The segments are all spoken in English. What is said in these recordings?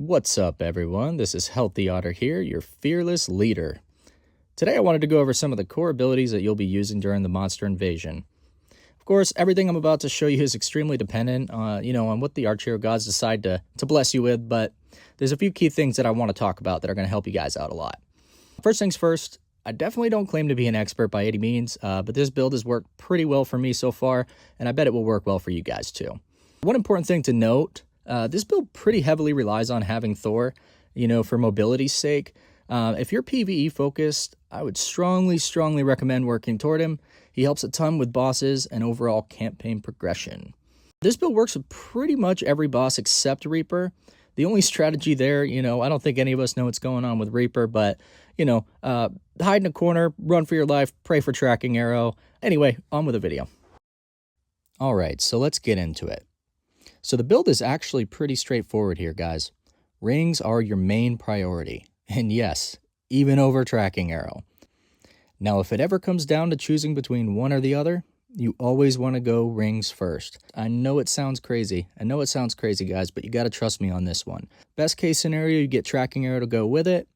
What's up, everyone? This is Healthy Otter here, your fearless leader. Today I wanted to go over some of the core abilities that you'll be using during the monster invasion. Of course, everything I'm about to show you is extremely dependent on what the Archero gods decide to bless you with, but there's a few key things that I want to talk about that are going to help you guys out a lot. First things first, I definitely don't claim to be an expert by any means, but this build has worked pretty well for me so far, and I bet it will work well for you guys too. One important thing to note, this build pretty heavily relies on having Thor, for mobility's sake. If you're PvE focused, I would strongly recommend working toward him. He helps a ton with bosses and overall campaign progression. This build works with pretty much every boss except Reaper. The only strategy there, I don't think any of us know what's going on with Reaper, but, hide in a corner, run for your life, pray for tracking arrow. Anyway, on with the video. All right, so let's get into it. So the build is actually pretty straightforward here, guys. Rings are your main priority. And yes, even over tracking arrow. Now, if it ever comes down to choosing between one or the other, you always want to go rings first. I know it sounds crazy. Guys, but you got to trust me on this one. Best case scenario, you get tracking arrow to go with it.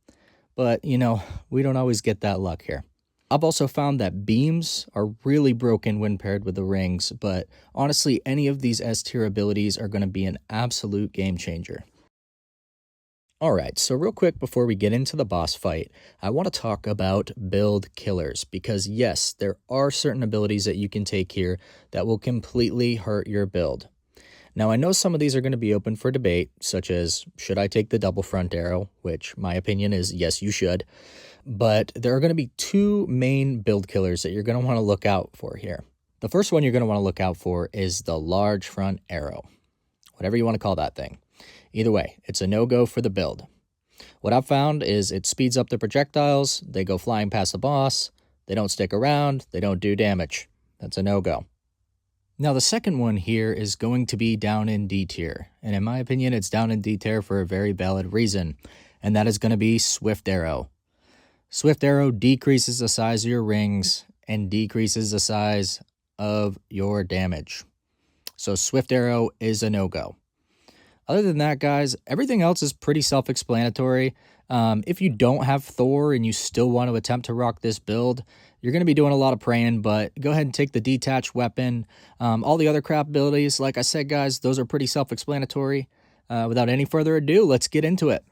But, we don't always get that luck here. I've also found that beams are really broken when paired with the rings, but honestly, any of these S tier abilities are going to be an absolute game changer. Alright, so real quick before we get into the boss fight, I want to talk about build killers, because yes, there are certain abilities that you can take here that will completely hurt your build. Now, I know some of these are going to be open for debate, such as, should I take the double front arrow, which my opinion is, yes, you should. But there are going to be two main build killers that you're going to want to look out for here. The first one you're going to want to look out for is the large front arrow, whatever you want to call that thing. Either way, it's a no-go for the build. What I've found is it speeds up the projectiles, they go flying past the boss, they don't stick around, they don't do damage. That's a no-go. Now, the second one here is going to be down in D tier, and in my opinion, it's down in D tier for a very valid reason, and that is going to be Swift Arrow. Swift Arrow decreases the size of your rings and decreases the size of your damage. So Swift Arrow is a no-go. Other than that, guys, everything else is pretty self-explanatory. If you don't have Thor and you still want to attempt to rock this build, you're going to be doing a lot of praying, but go ahead and take the detached weapon. All the other crap abilities, like I said, guys, those are pretty self-explanatory. Without any further ado, let's get into it.